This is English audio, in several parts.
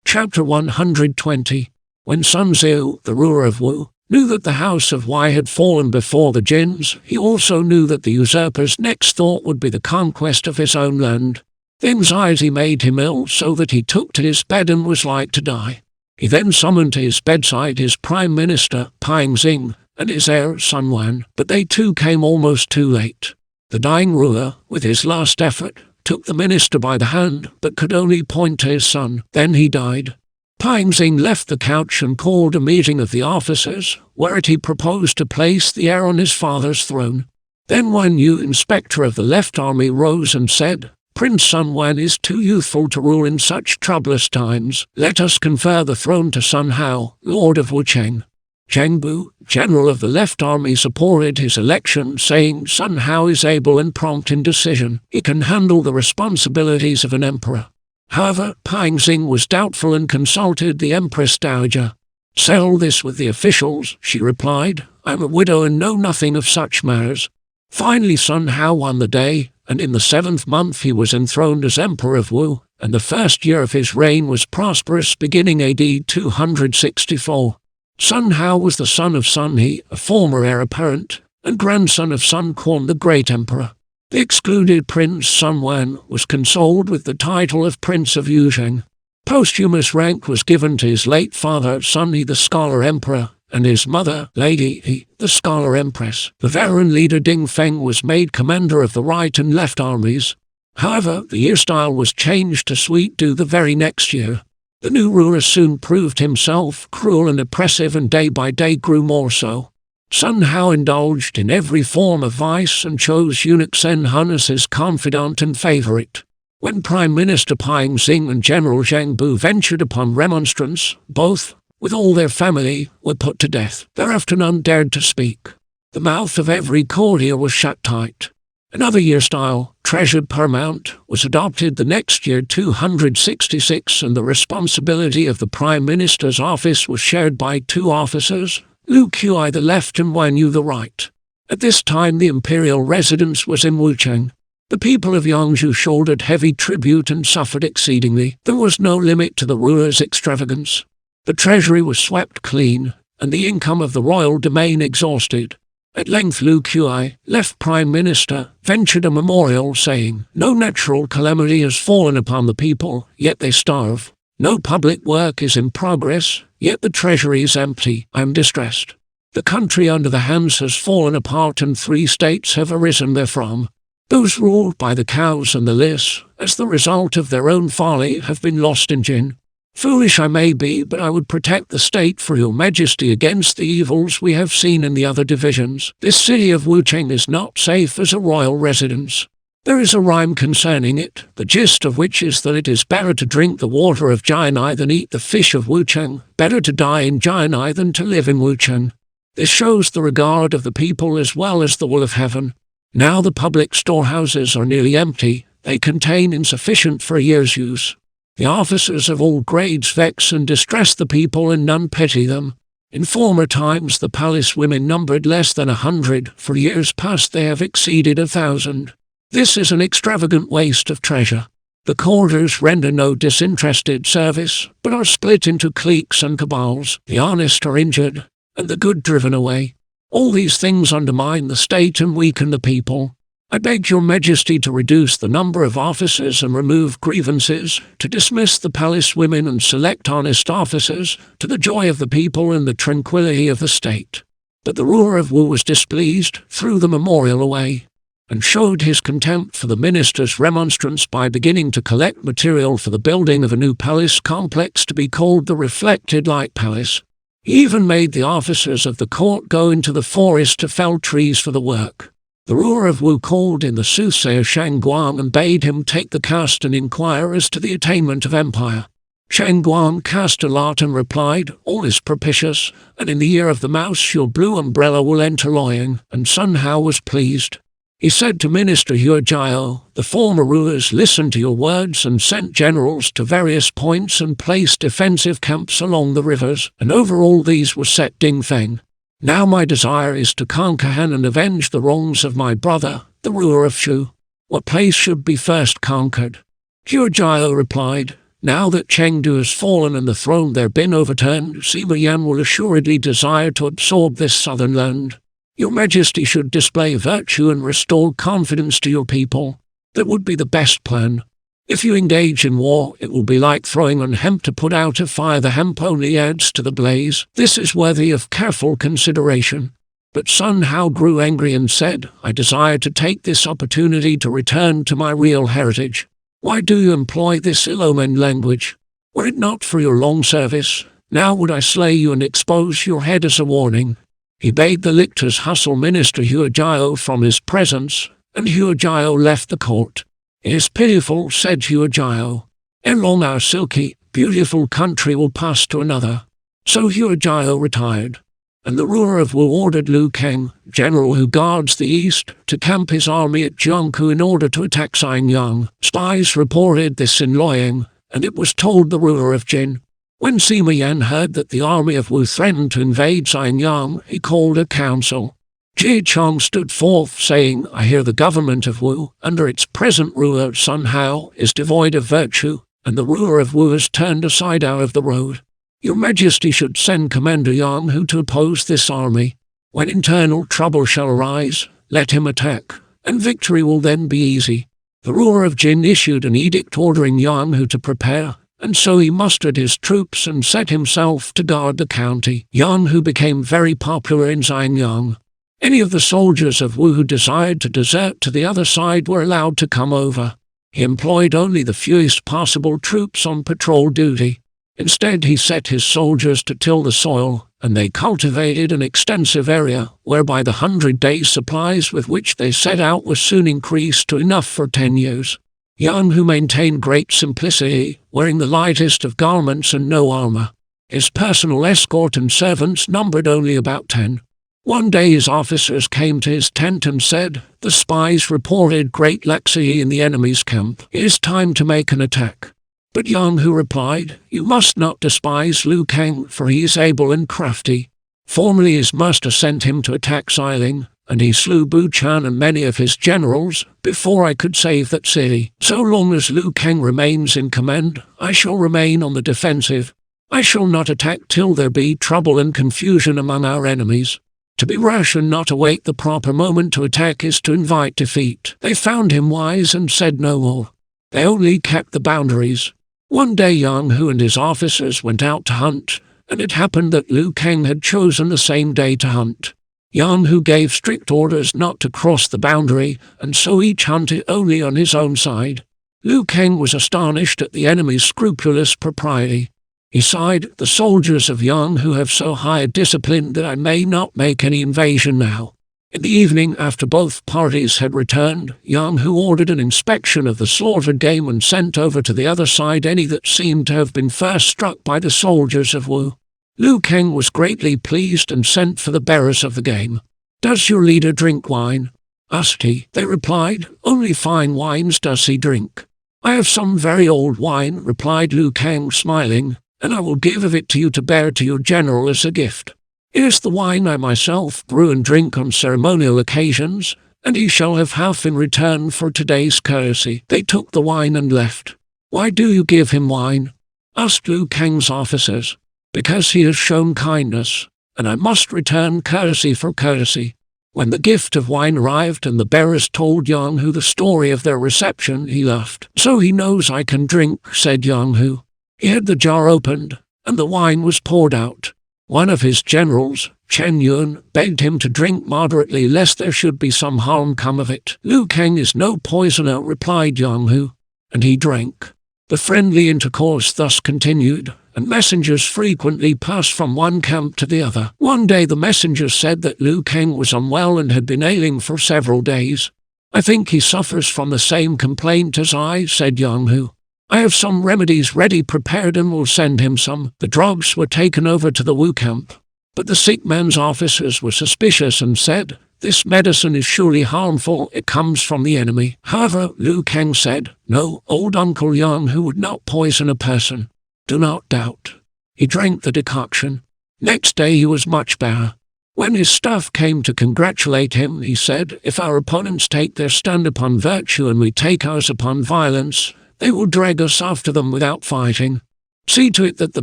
Chapter 120. When Sun Hao, the ruler of Wu, knew that the house of Wei had fallen before the Jins, he also knew that the usurper's next thought would be the conquest of his own land. The anxiety made him ill, so that he took to his bed and was like to die. He then summoned to his bedside his prime minister, Pinyin, and his heir, Sun Hao, but they too came almost too late. The dying ruler, with his last effort, took the minister by the hand, but could only point to his son. Then he died. Pinyin left the couch and called a meeting of the officers, whereat he proposed to place the heir on his father's throne. Then one new inspector of the left army rose and said, "Prince Sun Hao is too youthful to rule in such troublous times. Let us confer the throne to Sun Hao, Lord of Wucheng." Zhang Bu, general of the left army, supported his election, saying Sun Hao is able and prompt in decision. He can handle the responsibilities of an emperor. However, Pinyin was doubtful and consulted the Empress Dowager. "Settle this with the officials," she replied. "I am a widow and know nothing of such matters." Finally Sun Hao won the day, and in the 7th month he was enthroned as Emperor of Wu, and the first year of his reign was prosperous, beginning AD 264. Sun Hao was the son of Sun He, a former heir apparent, and grandson of Sun Quan, the great emperor. The excluded Prince Sun Hao was consoled with the title of Prince of Yuzheng. Posthumous rank was given to his late father Sun He, the scholar emperor, and his mother, Lady He, the scholar empress. The veteran leader Ding Feng was made commander of the right and left armies. However, the year style was changed to Sweet Du the very next year. The new ruler soon proved himself cruel and oppressive, and day by day grew more so. Sun Hao indulged in every form of vice and chose eunuch Sen Hun as his confidant and favorite. When Prime Minister Pinyin and General Zhang Bu ventured upon remonstrance, both, with all their family, were put to death. Thereafter none dared to speak. The mouth of every courtier was shut tight. Another year style, treasured paramount, was adopted the next year 266, and the responsibility of the Prime Minister's office was shared by two officers, Lu Qi the left and Wan Yu the right. At this time the imperial residence was in Wucheng. The people of Yangzhou shouldered heavy tribute and suffered exceedingly. There was no limit to the ruler's extravagance. The treasury was swept clean, and the income of the royal domain exhausted. At length Lu Qi, left Prime Minister, ventured a memorial saying, "No natural calamity has fallen upon the people, yet they starve. No public work is in progress, yet the treasury is empty. I am distressed. The country under the hands has fallen apart, and 3 states have arisen therefrom. Those ruled by the cows and the lice, as the result of their own folly, have been lost in Jin. Foolish I may be, but I would protect the state for your majesty against the evils we have seen in the other divisions. This city of Wucheng is not safe as a royal residence. There is a rhyme concerning it, the gist of which is that it is better to drink the water of Jianai than eat the fish of Wucheng, better to die in Jianai than to live in Wucheng. This shows the regard of the people as well as the will of heaven. Now the public storehouses are nearly empty. They contain insufficient for a year's use. The officers of all grades vex and distress the people, and none pity them. In former times the palace women numbered less than 100, for years past they have exceeded 1,000. This is an extravagant waste of treasure. The courtiers render no disinterested service, but are split into cliques and cabals. The honest are injured, and the good driven away. All these things undermine the state and weaken the people. I beg your majesty to reduce the number of officers and remove grievances, to dismiss the palace women and select honest officers, to the joy of the people and the tranquility of the state." But the ruler of Wu was displeased, threw the memorial away, and showed his contempt for the minister's remonstrance by beginning to collect material for the building of a new palace complex to be called the Reflected Light Palace. He even made the officers of the court go into the forest to fell trees for the work. The ruler of Wu called in the soothsayer Shang Guang and bade him take the cast and inquire as to the attainment of empire. Shang Guang cast a lot and replied, "All is propitious, and in the year of the mouse your blue umbrella will enter Loyang," and Sun Hao was pleased. He said to Minister Hue Jiao, "The former rulers listened to your words and sent generals to various points and placed defensive camps along the rivers, and over all these was set Ding Feng. Now my desire is to conquer Han and avenge the wrongs of my brother, the ruler of Shu. What place should be first conquered?" Hue Jiao replied, Now that Chengdu has fallen and the throne there been overturned, Sima Yan will assuredly desire to absorb this southern land. Your Majesty should display virtue and restore confidence to your people. That would be the best plan. If you engage in war, it will be like throwing on hemp to put out a fire. The hemp only adds to the blaze. This is worthy of careful consideration. But Sun Hao grew angry and said, I desire to take this opportunity to return to my real heritage. Why do you employ this ill-omened language? Were it not for your long service, now would I slay you and expose your head as a warning. He bade the lictors hustle Minister Huajiao from his presence, and Huajiao left the court. It is pitiful, said Huajiao. Ere long our silky, beautiful country will pass to another. So Huajiao retired, and the ruler of Wu ordered Liu Kang, general who guards the east, to camp his army at Jiangku in order to attack Xianyang. Spies reported this in Luoyang, and it was told the ruler of Jin. When Sima Yan heard that the army of Wu threatened to invade Xianyang, he called a council. Jie Chong stood forth, saying, I hear the government of Wu, under its present ruler Sun Hao, is devoid of virtue, and the ruler of Wu has turned aside out of the road. Your Majesty should send Commander Yang Hu to oppose this army. When internal trouble shall arise, let him attack, and victory will then be easy. The ruler of Jin issued an edict ordering Yang Hu to prepare, and so he mustered his troops and set himself to guard the county. Yang Hu became very popular in Xianyang. Any of the soldiers of Wu who desired to desert to the other side were allowed to come over. He employed only the fewest possible troops on patrol duty. Instead, he set his soldiers to till the soil, and they cultivated an extensive area, whereby the 100-day supplies with which they set out were soon increased to enough for 10 years. Yang Hu maintained great simplicity, wearing the lightest of garments and no armor. His personal escort and servants numbered only about 10. One day his officers came to his tent and said, the spies reported great laxity in the enemy's camp. It is time to make an attack. But Yang Hu replied, you must not despise Liu Kang, for he is able and crafty. Formerly his master sent him to attack Xiling, and he slew Bu Chan and many of his generals, before I could save that city. So long as Liu Kang remains in command, I shall remain on the defensive. I shall not attack till there be trouble and confusion among our enemies. To be rash and not await the proper moment to attack is to invite defeat. They found him wise and said no more. They only kept the boundaries. One day Yang Hu and his officers went out to hunt, and it happened that Liu Kang had chosen the same day to hunt. Yang Hu gave strict orders not to cross the boundary, and so each hunted only on his own side. Liu Kang was astonished at the enemy's scrupulous propriety. He sighed, the soldiers of Yang Hu have so high a discipline that I may not make any invasion now. In the evening, after both parties had returned, Yang Hu ordered an inspection of the slaughtered game and sent over to the other side any that seemed to have been first struck by the soldiers of Wu. Liu Kang was greatly pleased and sent for the bearers of the game. Does your leader drink wine? Asked he. They replied, only fine wines does he drink. I have some very old wine, replied Liu Kang, smiling, and I will give of it to you to bear to your general as a gift. It is the wine I myself brew and drink on ceremonial occasions, and he shall have half in return for today's courtesy. They took the wine and left. Why do you give him wine? Asked Liu Kang's officers. Because he has shown kindness, and I must return courtesy for courtesy. When the gift of wine arrived and the bearers told Yang Hu the story of their reception, he laughed. So he knows I can drink, said Yang Hu. He had the jar opened, and the wine was poured out. One of his generals, Chen Yun, begged him to drink moderately lest there should be some harm come of it. Liu Kang is no poisoner, replied Yang Hu, and he drank. The friendly intercourse thus continued, and messengers frequently passed from one camp to the other. One day the messenger said that Liu Kang was unwell and had been ailing for several days. I think he suffers from the same complaint as I, said Yang Hu. I have some remedies ready prepared and will send him some. The drugs were taken over to the Wu camp, but the sick man's officers were suspicious and said, this medicine is surely harmful, it comes from the enemy. However, Liu Kang said, no, old Uncle Yang Hu would not poison a person. Do not doubt. He drank the decoction. Next day he was much better. When his staff came to congratulate him, he said, if our opponents take their stand upon virtue and we take ours upon violence, they will drag us after them without fighting. See to it that the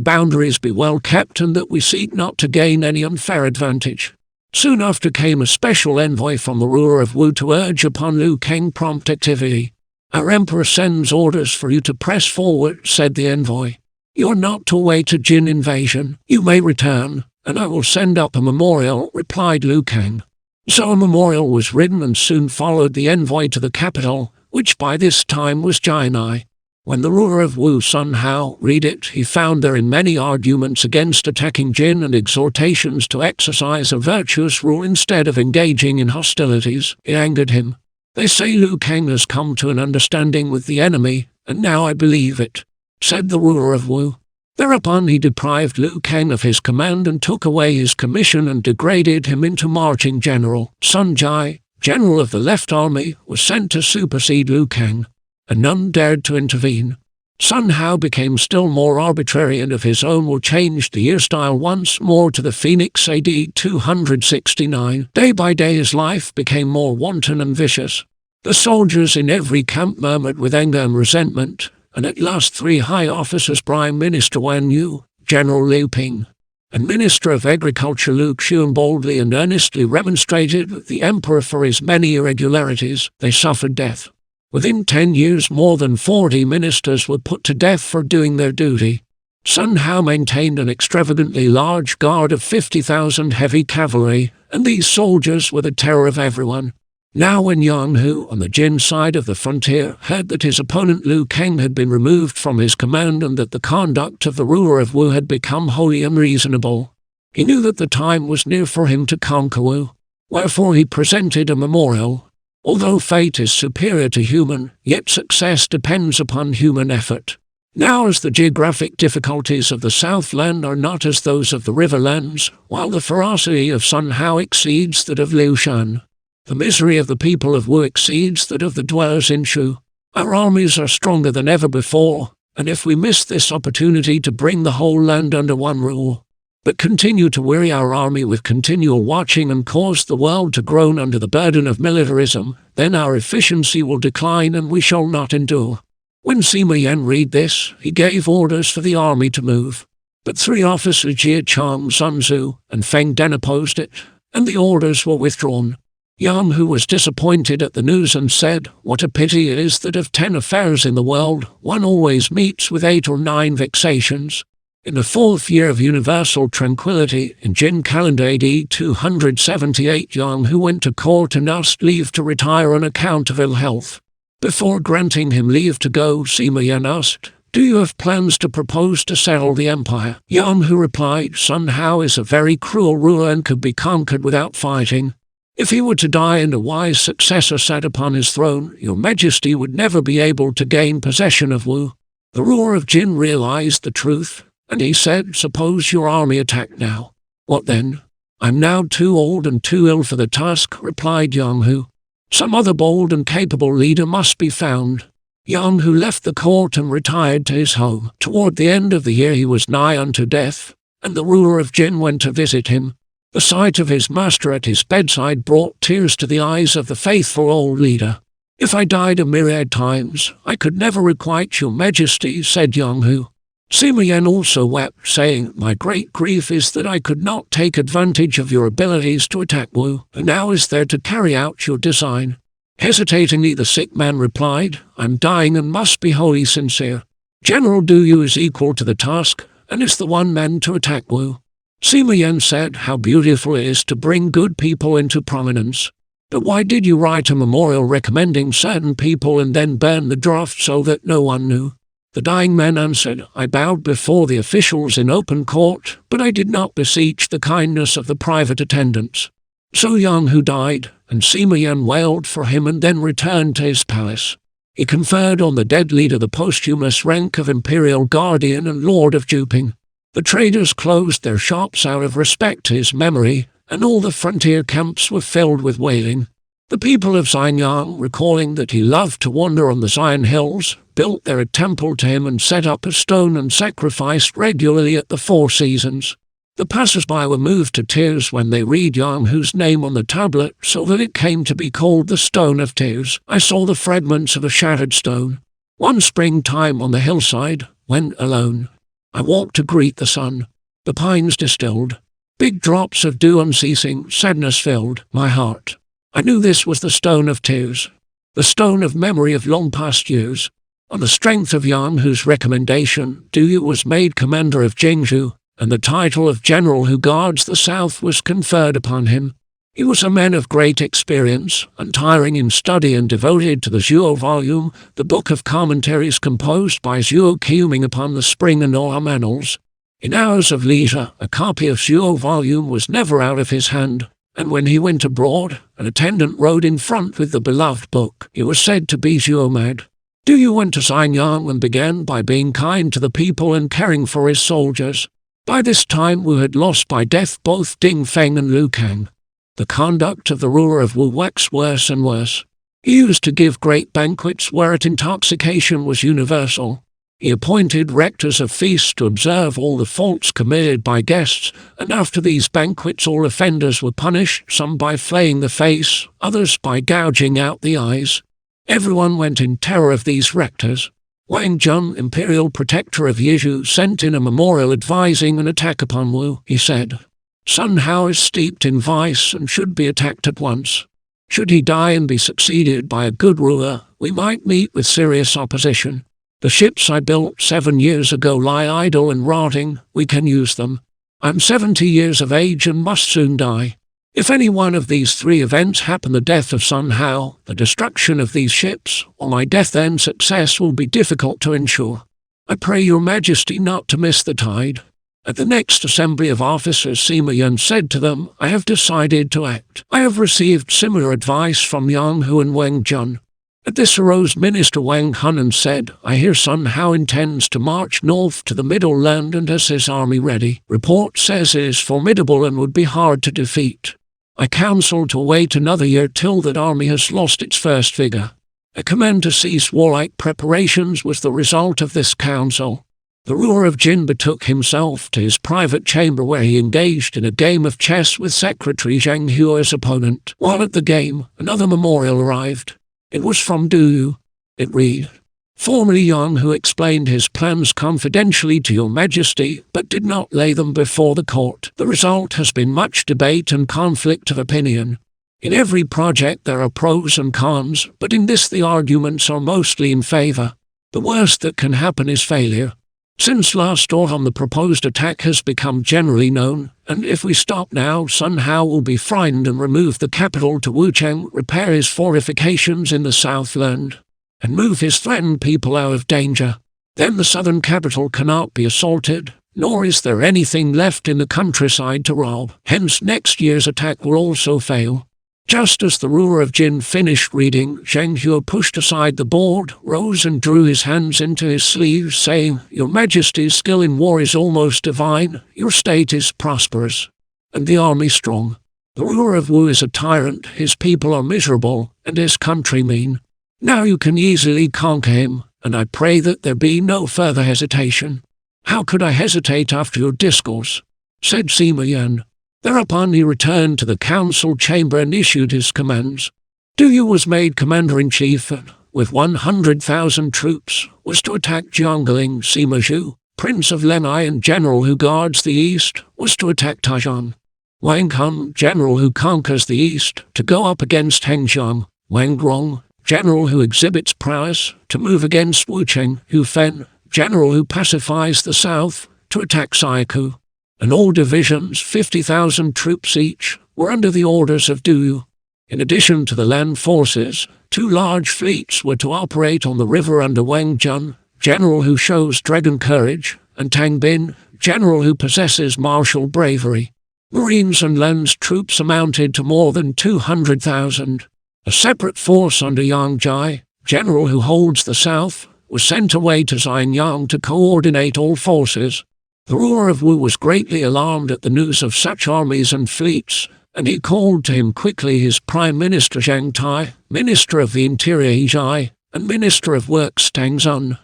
boundaries be well kept and that we seek not to gain any unfair advantage." Soon after came a special envoy from the ruler of Wu to urge upon Liu Kang prompt activity. "Our emperor sends orders for you to press forward," said the envoy. "You are not to await a Jin invasion. You may return, and I will send up a memorial," replied Liu Kang. So a memorial was written and soon followed the envoy to the capital, which by this time was Jianai. When the ruler of Wu, Sun Hao, read it, he found therein many arguments against attacking Jin and exhortations to exercise a virtuous rule instead of engaging in hostilities. It angered him. "They say Liu Kang has come to an understanding with the enemy, and now I believe it," said the ruler of Wu. Thereupon he deprived Liu Kang of his command and took away his commission and degraded him into marching general. Sun Jai, general of the left army, was sent to supersede Liu Kang, and none dared to intervene. Sun Hao became still more arbitrary and of his own will changed the year style once more to the Phoenix AD 269. Day by day his life became more wanton and vicious. The soldiers in every camp murmured with anger and resentment, and at last 3 high officers, Prime Minister Wan Yu, General Liu Ping, and Minister of Agriculture Lu Xiun, boldly and earnestly remonstrated with the emperor for his many irregularities. They suffered death. Within 10 years more than 40 ministers were put to death for doing their duty. Sun Hao maintained an extravagantly large guard of 50,000 heavy cavalry, and these soldiers were the terror of everyone. Now when Yang Hu, on the Jin side of the frontier, heard that his opponent Liu Kang had been removed from his command and that the conduct of the ruler of Wu had become wholly unreasonable, he knew that the time was near for him to conquer Wu. Wherefore he presented a memorial. Although fate is superior to human, yet success depends upon human effort. Now as the geographic difficulties of the Southland are not as those of the Riverlands, while the ferocity of Sun Hao exceeds that of Liu Shan, the misery of the people of Wu exceeds that of the dwellers in Shu. Our armies are stronger than ever before, and if we miss this opportunity to bring the whole land under one rule, but continue to weary our army with continual watching and cause the world to groan under the burden of militarism, then our efficiency will decline and we shall not endure." When Sima Yan read this, he gave orders for the army to move. But 3 officers, Jie Chang, Sun Tzu, and Feng Den, opposed it, and the orders were withdrawn. Yang Hu was disappointed at the news and said, "What a pity it is that of 10 affairs in the world, one always meets with 8 or 9 vexations." In the 4th year of universal tranquility, in Jin calendar AD 278, Yang Hu went to court and asked leave to retire on account of ill health. Before granting him leave to go, Sima Yan asked, "Do you have plans to propose to settle the empire?" Yang Hu replied, "Sun Hao is a very cruel ruler and could be conquered without fighting. If he were to die and a wise successor sat upon his throne, your majesty would never be able to gain possession of Wu." The ruler of Jin realized the truth, and he said, "Suppose your army attack now." "What then? I'm now too old and too ill for the task," replied Yang Hu. "Some other bold and capable leader must be found." Yang Hu left the court and retired to his home. Toward the end of the year he was nigh unto death, and the ruler of Jin went to visit him. The sight of his master at his bedside brought tears to the eyes of the faithful old leader. "If I died a myriad times, I could never requite your majesty," said Yang Hu. Sima Yan also wept, saying, "My great grief is that I could not take advantage of your abilities to attack Wu, and now is there to carry out your design." Hesitatingly the sick man replied, "I'm dying and must be wholly sincere. General Du Yu is equal to the task, and is the one man to attack Wu." Sima Yan said, "How beautiful it is to bring good people into prominence. But why did you write a memorial recommending certain people and then burn the draft so that no one knew?" The dying man answered, "I bowed before the officials in open court, but I did not beseech the kindness of the private attendants." So Yang Hu died, and Sima Yan wailed for him and then returned to his palace. He conferred on the dead leader the posthumous rank of Imperial Guardian and Lord of Juping. The traders closed their shops out of respect to his memory, and all the frontier camps were filled with wailing. The people of Xianyang, recalling that he loved to wander on the Xian hills, built there a temple to him and set up a stone and sacrificed regularly at the 4 seasons. The passers-by were moved to tears when they read Yang Hu's name on the tablet, so that it came to be called the Stone of Tears. I saw the fragments of a shattered stone. One springtime on the hillside, when alone, I walked to greet the sun. The pines distilled. Big drops of dew unceasing sadness filled my heart. I knew this was the stone of tears, the stone of memory of long past years. On the strength of Yang Hu's recommendation, Du Yu was made commander of Jingzhou, and the title of general who guards the south was conferred upon him. He was a man of great experience, untiring in study and devoted to the Zhuo volume, the book of commentaries composed by Zhuo Quming upon the spring and all annals. In hours of leisure, a copy of Zhuo volume was never out of his hand, and when he went abroad, an attendant rode in front with the beloved book. He was said to be Zhuo mad. Du Yu went to Xianyang and began by being kind to the people and caring for his soldiers. By this time Wu had lost by death both Ding Feng and Lu Kang. The conduct of the ruler of Wu waxed worse and worse. He used to give great banquets whereat intoxication was universal. He appointed rectors of feasts to observe all the faults committed by guests, and after these banquets all offenders were punished, some by flaying the face, others by gouging out the eyes. Everyone went in terror of these rectors. Wang Jun, imperial protector of Yizhou, sent in a memorial advising an attack upon Wu. He said, "Sun Hao is steeped in vice and should be attacked at once. Should he die and be succeeded by a good ruler, we might meet with serious opposition. The ships I built 7 years ago lie idle and rotting. We can use them. I'm 70 years of age and must soon die. If any one of these 3 events happen, the death of Sun Hao, the destruction of these ships, or my death, then success will be difficult to ensure. I pray your majesty not to miss the tide." At the next assembly of officers, Sima Yan said to them, "I have decided to act. I have received similar advice from Yang Hu and Wang Jun." At this arose Minister Wang Hun and said, "I hear Sun Hao intends to march north to the Middle Land and has his army ready. Report says it is formidable and would be hard to defeat. I counsel to wait another year till that army has lost its first vigor." A command to cease warlike preparations was the result of this counsel. The ruler of Jin betook himself to his private chamber where he engaged in a game of chess with Secretary Zhang Hu as opponent. While at the game, another memorial arrived. It was from Du Yu. It read, "Formerly Yang Hu explained his plans confidentially to your majesty, but did not lay them before the court. The result has been much debate and conflict of opinion. In every project there are pros and cons, but in this the arguments are mostly in favor. The worst that can happen is failure. Since last autumn the proposed attack has become generally known, and if we stop now, Sun Hao will be frightened and remove the capital to Wuchang, repair his fortifications in the Southland, and move his threatened people out of danger. Then the southern capital cannot be assaulted, nor is there anything left in the countryside to rob. Hence next year's attack will also fail." Just as the ruler of Jin finished reading, Zhang Hu pushed aside the board, rose and drew his hands into his sleeves, saying, "Your Majesty's skill in war is almost divine, your state is prosperous, and the army strong. The ruler of Wu is a tyrant, his people are miserable, and his country mean. Now you can easily conquer him, and I pray that there be no further hesitation." "How could I hesitate after your discourse?" said Sima Yan. Thereupon he returned to the council chamber and issued his commands. Du Yu was made commander-in-chief and, with 100,000 troops, was to attack Jiangling. Sima Zhu, prince of Lenai and general who guards the east, was to attack Taizhong. Wang Hun, general who conquers the east, to go up against Hengxiang. Wang Rong, general who exhibits prowess, to move against Wucheng. Hu Fen, general who pacifies the south, to attack Saikou. And all divisions, 50,000 troops each, were under the orders of Du Yu. In addition to the land forces, 2 large fleets were to operate on the river under Wang Jun, general who shows dragon courage, and Tang Bin, general who possesses martial bravery. Marines and land troops amounted to more than 200,000. A separate force under Yang Jai, general who holds the south, was sent away to Xianyang to coordinate all forces. The ruler of Wu was greatly alarmed at the news of such armies and fleets, and he called to him quickly his Prime Minister Zhang Tai, Minister of the Interior He Zhai, and Minister of Works Tang Zun,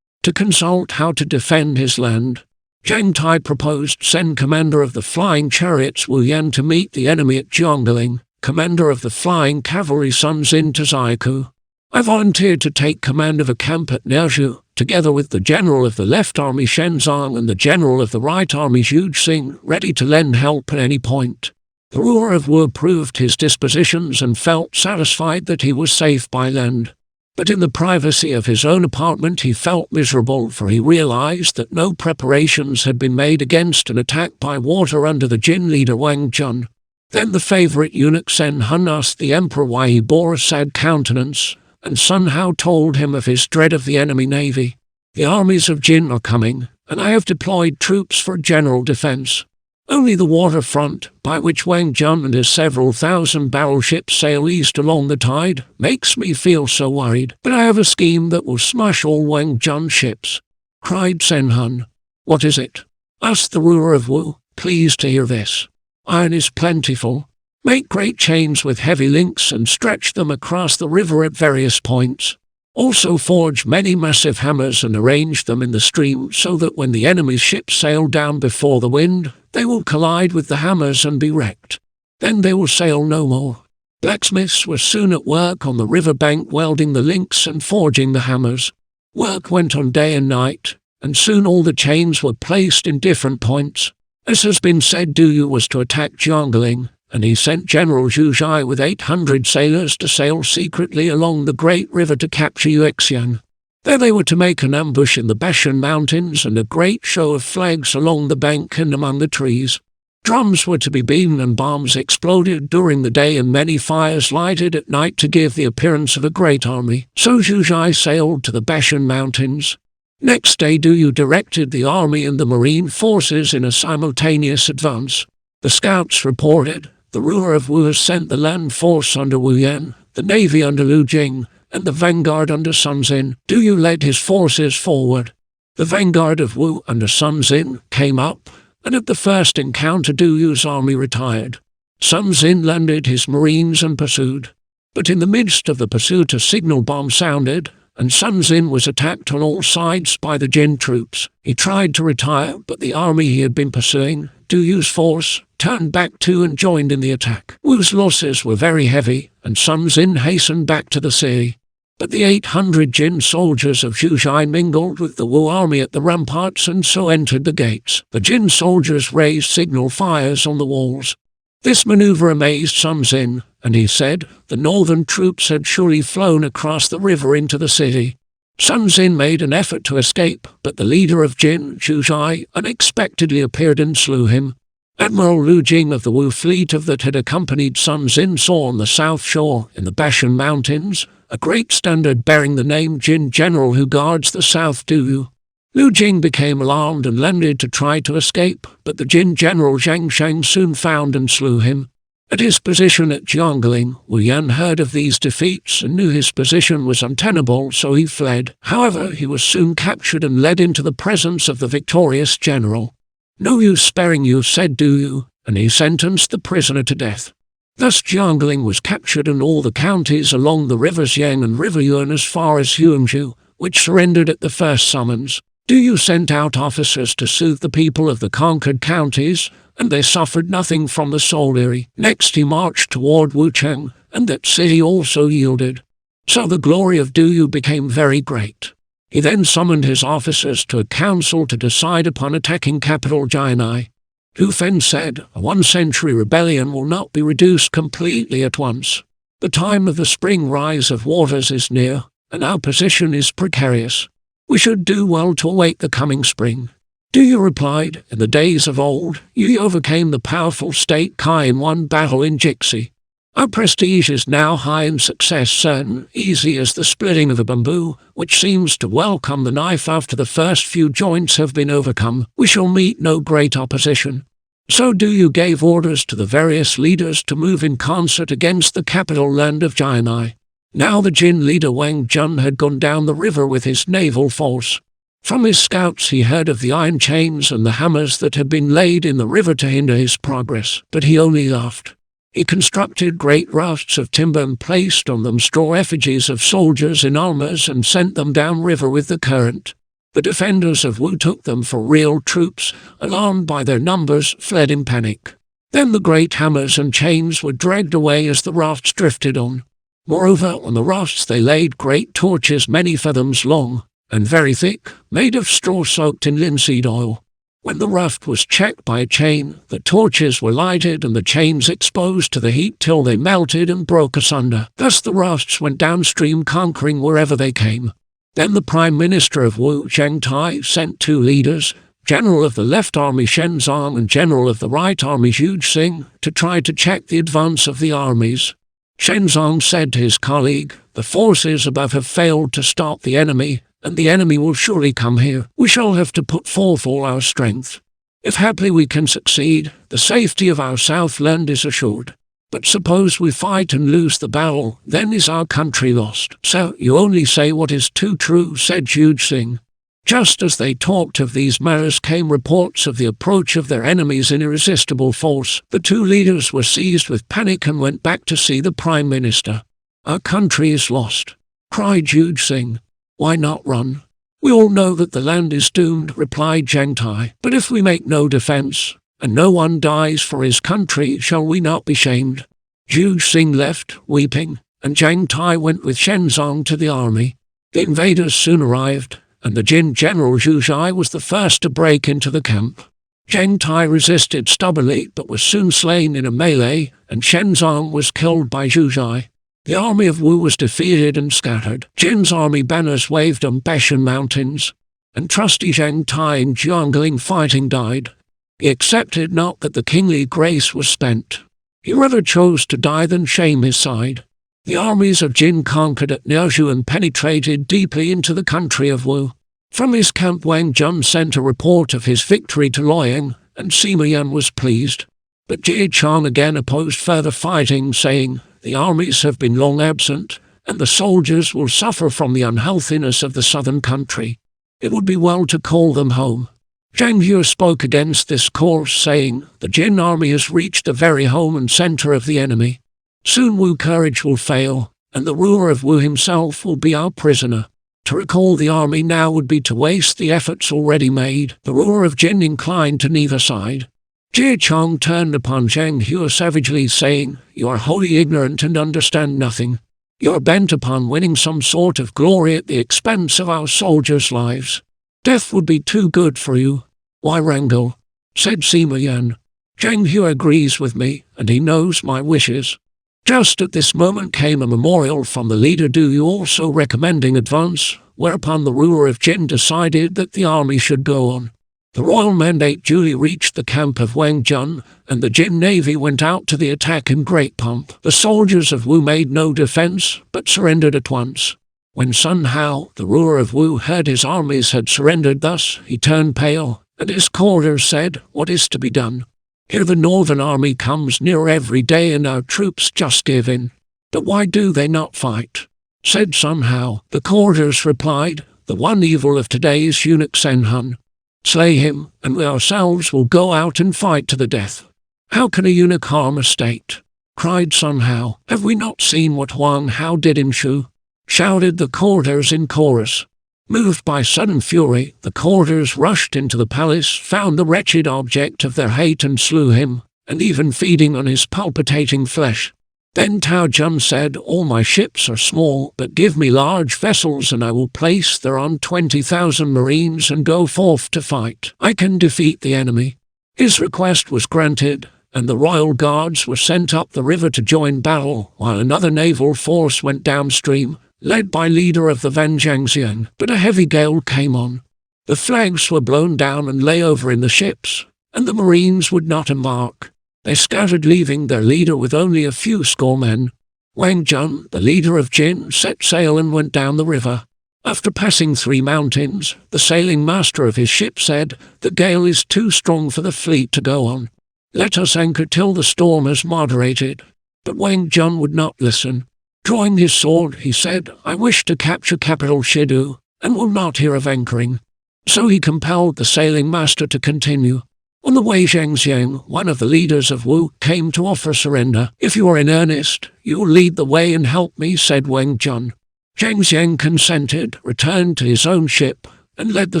to consult how to defend his land. Zhang Tai proposed send commander of the flying chariots Wu Yan to meet the enemy at Jiangling, commander of the flying cavalry Sun Xin to Zaikou. I volunteered to take command of a camp at Nerzhu, together with the general of the left army Shenzong and the general of the right army Zhu Xing, ready to lend help at any point. The ruler of Wu approved his dispositions and felt satisfied that he was safe by land. But in the privacy of his own apartment he felt miserable, for he realized that no preparations had been made against an attack by water under the Jin leader Wang Jun. Then the favorite eunuch Sun Hao asked the emperor why he bore a sad countenance, and Sun Hao told him of his dread of the enemy navy. The armies of Jin are coming, and I have deployed troops for general defense. Only the waterfront, by which Wang Jun and his several thousand battleships sail east along the tide, makes me feel so worried. But I have a scheme that will smash all Wang Jun's ships, cried Sun Hao. What is it? Asked the ruler of Wu, pleased to hear this. Iron is plentiful. Make great chains with heavy links and stretch them across the river at various points. Also forge many massive hammers and arrange them in the stream so that when the enemy's ships sail down before the wind, they will collide with the hammers and be wrecked. Then they will sail no more. Blacksmiths were soon at work on the river bank welding the links and forging the hammers. Work went on day and night, and soon all the chains were placed in different points. As has been said, Du Yu was to attack Jiangling, and he sent General Zhu Zhai with 800 sailors to sail secretly along the great river to capture Yuexiang. There they were to make an ambush in the Bashan Mountains and a great show of flags along the bank and among the trees. Drums were to be beaten and bombs exploded during the day and many fires lighted at night to give the appearance of a great army. So Zhu Zhai sailed to the Bashan Mountains. Next day Du Yu directed the army and the marine forces in a simultaneous advance. The scouts reported, the ruler of Wu has sent the land force under Wu Yan, the navy under Lu Jing, and the vanguard under Sun Xin. Du Yu led his forces forward. The vanguard of Wu under Sun Xin came up, and at the first encounter Du Yu's army retired. Sun Xin landed his marines and pursued. But in the midst of the pursuit a signal bomb sounded, and Sun Xin was attacked on all sides by the Jin troops. He tried to retire, but the army he had been pursuing, Du Yu's force, turned back too and joined in the attack. Wu's losses were very heavy, and Sun Xin hastened back to the sea. But the 800 Jin soldiers of Zhu Zhai mingled with the Wu army at the ramparts and so entered the gates. The Jin soldiers raised signal fires on the walls. This maneuver amazed Sun Xin, and he said the northern troops had surely flown across the river into the city. Sun Xin made an effort to escape, but the leader of Jin, Zhu Zhai, unexpectedly appeared and slew him. Admiral Lu Jing of the Wu fleet that had accompanied Sun Xin saw on the south shore, in the Bashan Mountains, a great standard bearing the name Jin General who guards the south Du Yu. Lu Jing became alarmed and landed to try to escape, but the Jin General Zhang Sheng soon found and slew him. At his position at Jiangling, Wu Yan heard of these defeats and knew his position was untenable, so he fled. However, he was soon captured and led into the presence of the victorious general. No use sparing you, said Du Yu, and he sentenced the prisoner to death. Thus Jiangling was captured and all the counties along the rivers Yang and River Yuan as far as Huangzhou, which surrendered at the first summons. Du Yu sent out officers to soothe the people of the conquered counties, and they suffered nothing from the soldiery. Next he marched toward Wuchang, and that city also yielded. So the glory of Du Yu became very great. He then summoned his officers to a council to decide upon attacking capital Jianai. Hu Fen said, a 1-century rebellion will not be reduced completely at once. The time of the spring rise of waters is near, and our position is precarious. We should do well to await the coming spring. Du Yu replied, in the days of old, you overcame the powerful state Kai in one battle in Jixi. Our prestige is now high and success certain, easy as the splitting of a bamboo, which seems to welcome the knife after the first few joints have been overcome. We shall meet no great opposition. So Du Yu gave orders to the various leaders to move in concert against the capital land of Jianai. Now the Jin leader Wang Jun had gone down the river with his naval force. From his scouts he heard of the iron chains and the hammers that had been laid in the river to hinder his progress, but he only laughed. He constructed great rafts of timber and placed on them straw effigies of soldiers in armors and sent them down river with the current. The defenders of Wu took them for real troops, alarmed by their numbers, fled in panic. Then the great hammers and chains were dragged away as the rafts drifted on. Moreover, on the rafts they laid great torches many fathoms long, and very thick, made of straw soaked in linseed oil. When the raft was checked by a chain, the torches were lighted and the chains exposed to the heat till they melted and broke asunder. Thus the rafts went downstream, conquering wherever they came. Then the Prime Minister of Wu, Zhengtai, sent 2 leaders, General of the Left Army Shenzong and General of the Right Army Zhu Xing, to try to check the advance of the armies. Shenzong said to his colleague, "The forces above have failed to stop the enemy, and the enemy will surely come here. We shall have to put forth all our strength. If haply we can succeed, the safety of our southland is assured. But suppose we fight and lose the battle, then is our country lost." "So you only say what is too true," said Zhu Xing. Just as they talked of these matters came reports of the approach of their enemies in irresistible force. The 2 leaders were seized with panic and went back to see the Prime Minister. "Our country is lost," cried Zhu Xing. "Why not run?" "We all know that the land is doomed," replied Zhengtai. "But if we make no defense, and no one dies for his country, shall we not be shamed?" Zhu Xing left, weeping, and Zhengtai went with Shenzong to the army. The invaders soon arrived, and the Jin General Zhu Zhai was the first to break into the camp. Zhengtai resisted stubbornly but was soon slain in a melee, and Shenzong was killed by Zhu Zhai. The army of Wu was defeated and scattered. Jin's army banners waved on Beshan mountains, and trusty Zhengtai in Jiangling fighting died. He accepted not that the kingly grace was spent. He rather chose to die than shame his side. The armies of Jin conquered at Niuzhu and penetrated deeply into the country of Wu. From his camp Wang Jun sent a report of his victory to Luoyang, and Sima Yan was pleased. But Jie Chong again opposed further fighting, saying, "The armies have been long absent, and the soldiers will suffer from the unhealthiness of the southern country. It would be well to call them home." Zhang He spoke against this course, saying, "The Jin army has reached the very home and center of the enemy. Soon Wu courage will fail, and the ruler of Wu himself will be our prisoner. To recall the army now would be to waste the efforts already made." The ruler of Jin inclined to neither side. Jie Chong turned upon Zhang He savagely, saying, "You are wholly ignorant and understand nothing. You are bent upon winning some sort of glory at the expense of our soldiers' lives. Death would be too good for you." "Why wrangle?" said Sima Yan. "Zhang He agrees with me, and he knows my wishes." Just at this moment came a memorial from the leader Du Yu also recommending advance, whereupon the ruler of Jin decided that the army should go on. The royal mandate duly reached the camp of Wang Jun, and the Jin navy went out to the attack in great pomp. The soldiers of Wu made no defense, but surrendered at once. When Sun Hao, the ruler of Wu, heard his armies had surrendered thus, he turned pale, and his courtiers said, "What is to be done? Here the northern army comes nearer every day and our troops just give in. But why do they not fight?" said Sun Hao. The courtiers replied, "The one evil of today is eunuch Sen Hun. Slay him, and we ourselves will go out and fight to the death." "How can a eunuch harm a state?" cried Sun Hao. "Have we not seen what Huang Hao did in Shu?" shouted the courtiers in chorus. Moved by sudden fury, the courtiers rushed into the palace, found the wretched object of their hate and slew him, and even feeding on his palpitating flesh. Then Tao Jun said, "All my ships are small, but give me large vessels and I will place thereon 20,000 marines and go forth to fight. I can defeat the enemy." His request was granted, and the royal guards were sent up the river to join battle, while another naval force went downstream, led by leader of the Vanjiangxiang. But a heavy gale came on. The flags were blown down and lay over in the ships, and the marines would not embark. They scattered, leaving their leader with only a few score men. Wang Jun, the leader of Jin, set sail and went down the river. After passing 3 mountains, the sailing master of his ship said, "The gale is too strong for the fleet to go on. Let us anchor till the storm has moderated." But Wang Jun would not listen. Drawing his sword, he said, "I wish to capture capital Shidu, and will not hear of anchoring." So he compelled the sailing master to continue. On the way, Zhangxiang, one of the leaders of Wu, came to offer surrender. "If you are in earnest, you will lead the way and help me," said Wang Jun. Zhangxiang consented, returned to his own ship, and led the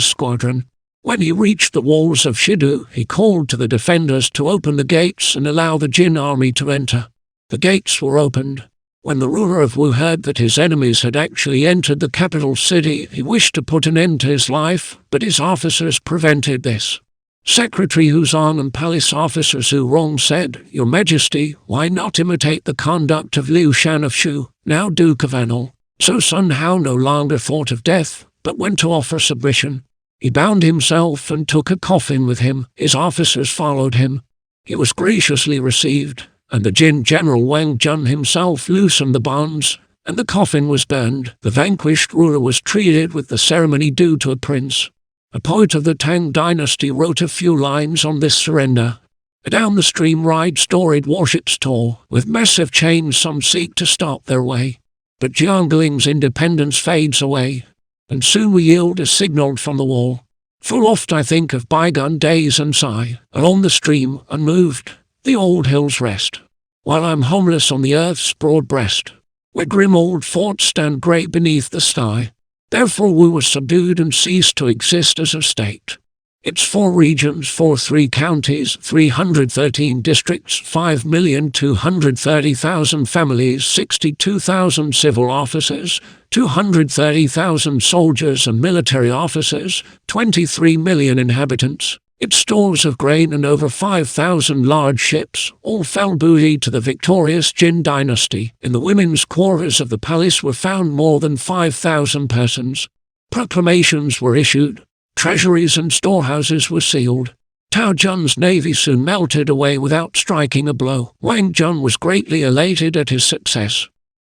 squadron. When he reached the walls of Shidu, he called to the defenders to open the gates and allow the Jin army to enter. The gates were opened. When the ruler of Wu heard that his enemies had actually entered the capital city, he wished to put an end to his life, but his officers prevented this. Secretary Huzan and palace officer Zhu Rong said, "Your Majesty, why not imitate the conduct of Liu Shan of Shu, now Duke of Anil?" So Sun Hao no longer thought of death, but went to offer submission. He bound himself and took a coffin with him. His officers followed him. He was graciously received, and the Jin General Wang Jun himself loosened the bonds, and the coffin was burned. The vanquished ruler was treated with the ceremony due to a prince. A poet of the Tang dynasty wrote a few lines on this surrender. Down the stream ride storied warships tall, with massive chains some seek to stop their way. But Jiangling's independence fades away, and soon we yield as signalled from the wall. Full oft I think of bygone days and sigh. Along the stream, unmoved, the old hills rest, while I'm homeless on the earth's broad breast, where grim old forts stand grey beneath the sky. Therefore Wu was subdued and ceased to exist as a state. Its 4 regions, 3 counties, 313 districts, 5,230,000 families, 62,000 civil officers, 230,000 soldiers and military officers, 23 million inhabitants. Its stores of grain and over 5,000 large ships, all fell booty to the victorious Jin dynasty. In the women's quarters of the palace were found more than 5,000 persons. Proclamations were issued. Treasuries and storehouses were sealed. Tao Jun's navy soon melted away without striking a blow. Wang Jun was greatly elated at his success.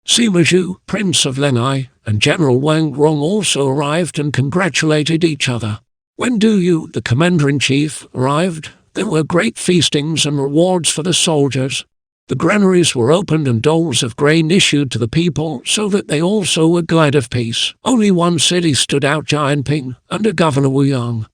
Sima Zhu, Prince of Lengai, and General Wang Rong also arrived and congratulated each other. When Du Yu, the commander-in-chief, arrived, there were great feastings and rewards for the soldiers. The granaries were opened and doles of grain issued to the people, so that they also were glad of peace. Only one city stood out, Jianping, under Governor Wu Yang.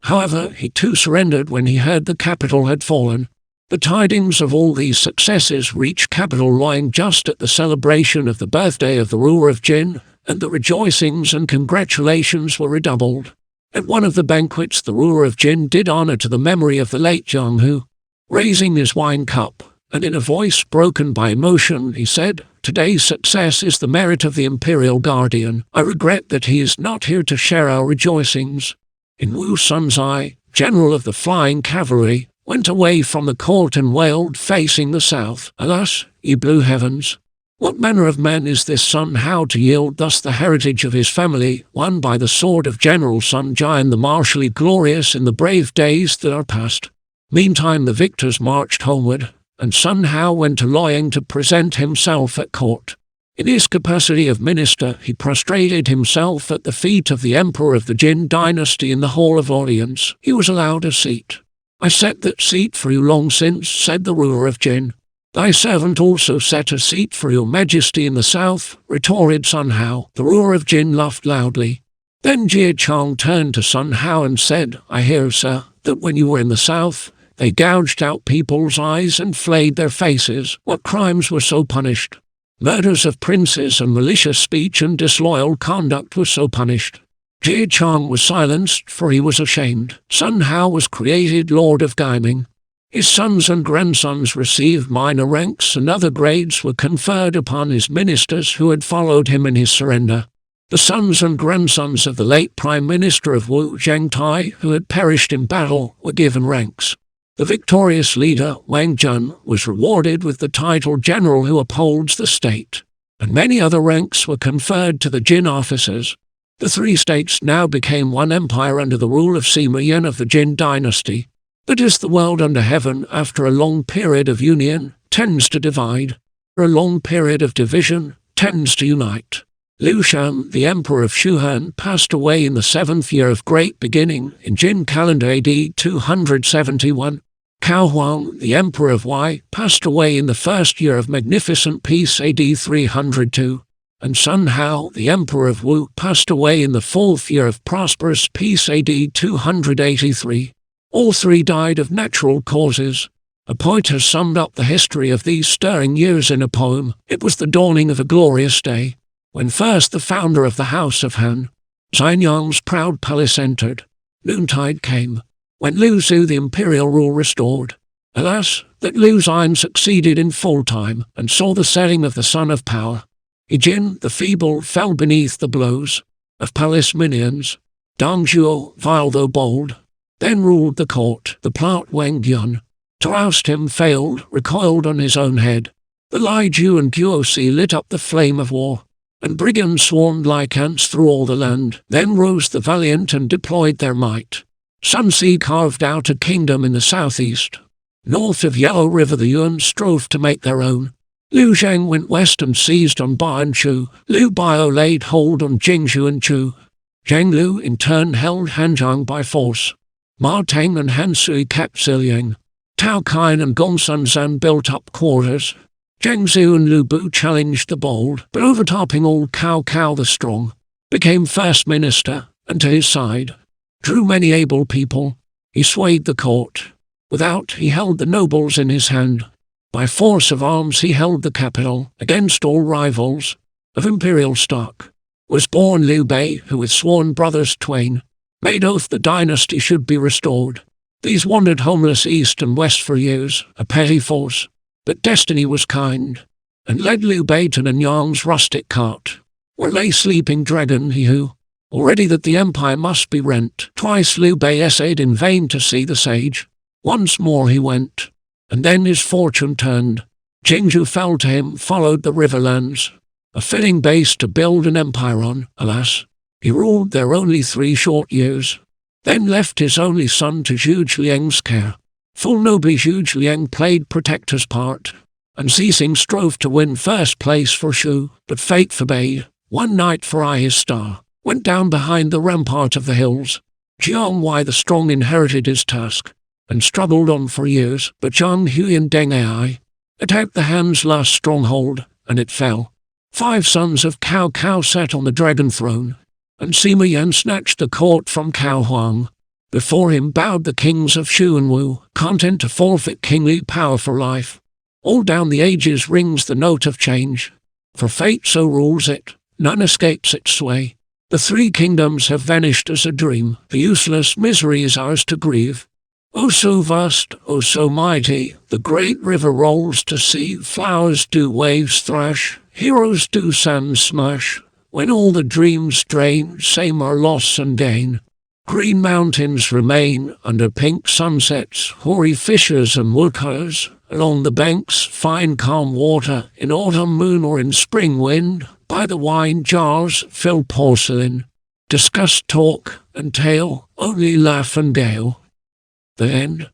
However, he too surrendered when he heard the capital had fallen. The tidings of all these successes reached capital Luoyang just at the celebration of the birthday of the ruler of Jin, and the rejoicings and congratulations were redoubled. At one of the banquets the ruler of Jin did honor to the memory of the late Zhang Hu. Raising his wine cup, and in a voice broken by emotion, he said, "Today's success is the merit of the Imperial Guardian. I regret that he is not here to share our rejoicings." In Wu Sunzai, general of the flying cavalry, went away from the court and wailed, facing the south, "Alas, ye blue heavens! What manner of man is this Sun Hao to yield thus the heritage of his family, won by the sword of General Sun Jian the martially glorious in the brave days that are past?" Meantime the victors marched homeward, and Sun Hao went to Luoyang to present himself at court. In his capacity of minister, he prostrated himself at the feet of the emperor of the Jin dynasty in the hall of audience. He was allowed a seat. "I set that seat for you long since," said the ruler of Jin. "Thy servant also set a seat for your majesty in the south," retorted Sun Hao. The ruler of Jin laughed loudly. Then Jie Chong turned to Sun Hao and said, "I hear, sir, that when you were in the south, they gouged out people's eyes and flayed their faces. What crimes were so punished? Murders of princes and malicious speech and disloyal conduct were so punished." Jie Chong was silenced, for he was ashamed. Sun Hao was created Lord of Gaiming. His sons and grandsons received minor ranks, and other grades were conferred upon his ministers who had followed him in his surrender. The sons and grandsons of the late Prime Minister of Wu Zhangtai, who had perished in battle, were given ranks. The victorious leader, Wang Jun, was rewarded with the title General who upholds the state, and many other ranks were conferred to the Jin officers. The 3 states now became one empire under the rule of Sima Yan of the Jin dynasty. But as the world under heaven, after a long period of union, tends to divide, a long period of division tends to unite. Liu Shan, the emperor of Shuhan, passed away in the 7th year of Great Beginning, in Jin calendar AD 271. Cao Huang, the emperor of Wei, passed away in the 1st year of Magnificent Peace AD 302. And Sun Hao, the emperor of Wu, passed away in the 4th year of Prosperous Peace AD 283. All 3 died of natural causes. A poet has summed up the history of these stirring years in a poem. It was the dawning of a glorious day, when first the founder of the House of Han, Xianyang's proud palace entered. Noontide came, when Liu Zu the imperial rule restored. Alas, that Liu Xin succeeded in full time and saw the setting of the sun of power. Jin, the feeble, fell beneath the blows of palace minions. Dong Zhuo, vile though bold, then ruled the court. The plot Wang Yun, to oust him, failed, recoiled on his own head. The Lai Ju and Guosi lit up the flame of war, and brigands swarmed like ants through all the land. Then rose the valiant and deployed their might. Sun Si carved out a kingdom in the southeast. North of Yellow River the Yuan strove to make their own. Liu Zhang went west and seized on Ba and Chu. Liu Bio laid hold on Jingzhou and Chu. Zhang Lu in turn held Hanzhong by force. Ma Teng and Han Sui kept Ziliang. Tao Kain and Gongsun Zan built up quarters. Zheng Zhu and Lu Bu challenged the bold, but overtopping all, Cao Cao the strong became first minister, and to his side drew many able people. He swayed the court. Without, he held the nobles in his hand. By force of arms he held the capital. Against all rivals of imperial stock was born Liu Bei, who with sworn brothers twain made oath the dynasty should be restored. These wandered homeless east and west for years, a petty force, but destiny was kind, and led Liu Bei to Nanyang's rustic cart, where lay sleeping dragon he who, already that the empire must be rent. Twice Liu Bei essayed in vain to see the sage. Once more he went, and then his fortune turned. Jingzhou fell to him, followed the riverlands, a fitting base to build an empire on. Alas, he ruled there only 3 short years, then left his only son to Zhu Zhiliang's care. Full nobly Zhu Zhiliang played protector's part, unceasing strove to win first place for Shu, but fate forbade. One night for his star went down behind the rampart of the hills. Jiang Wei the strong inherited his task, and struggled on for years, but Zhang Hui and Deng Ai attacked the Han's last stronghold, and it fell. 5 sons of Cao Cao sat on the dragon throne, and Sima Yan snatched the court from Cao Huang. Before him bowed the kings of Shu and Wu, content to forfeit kingly power for life. All down the ages rings the note of change, for fate so rules it, none escapes its sway. The 3 kingdoms have vanished as a dream, the useless misery is ours to grieve. Oh so vast, oh so mighty, the great river rolls to sea, flowers do waves thrash, heroes do sands smash, when all the dreams drain, same are loss and gain. Green mountains remain under pink sunsets, hoary fishers and woodcutters, along the banks fine calm water, in autumn moon or in spring wind, by the wine jars fill porcelain. Discuss, talk, and tale, only laugh and gale. The end.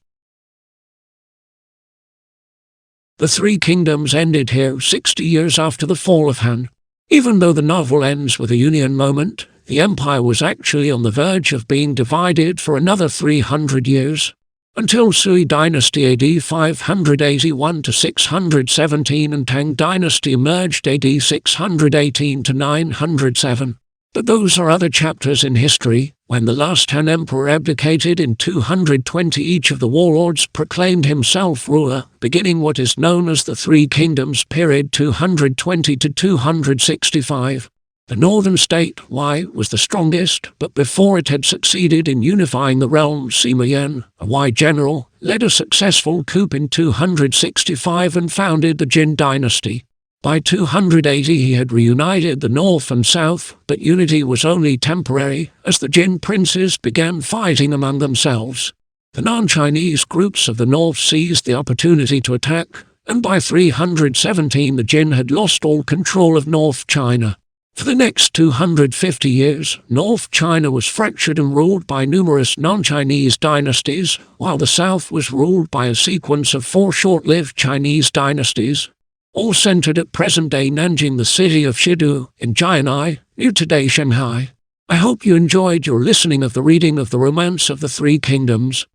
The 3 kingdoms ended here 60 years after the fall of Han. Even though the novel ends with a union moment, the empire was actually on the verge of being divided for another 300 years, until Sui dynasty AD 581 to 617 and Tang dynasty emerged AD 618 to 907. But those are other chapters in history. When the last Han emperor abdicated in 220, each of the warlords proclaimed himself ruler, beginning what is known as the 3 Kingdoms period 220 to 265. The northern state, Wei, was the strongest, but before it had succeeded in unifying the realm, Sima Yan, a Wei general, led a successful coup in 265 and founded the Jin dynasty. By 280 he had reunited the north and south, but unity was only temporary, as the Jin princes began fighting among themselves. The non-Chinese groups of the north seized the opportunity to attack, and by 317 the Jin had lost all control of North China. For the next 250 years, North China was fractured and ruled by numerous non-Chinese dynasties, while the south was ruled by a sequence of 4 short-lived Chinese dynasties, all centered at present-day Nanjing, the city of Shidu, in Jiangnan, near today Shanghai. I hope you enjoyed your listening of the reading of The Romance of the 3 Kingdoms.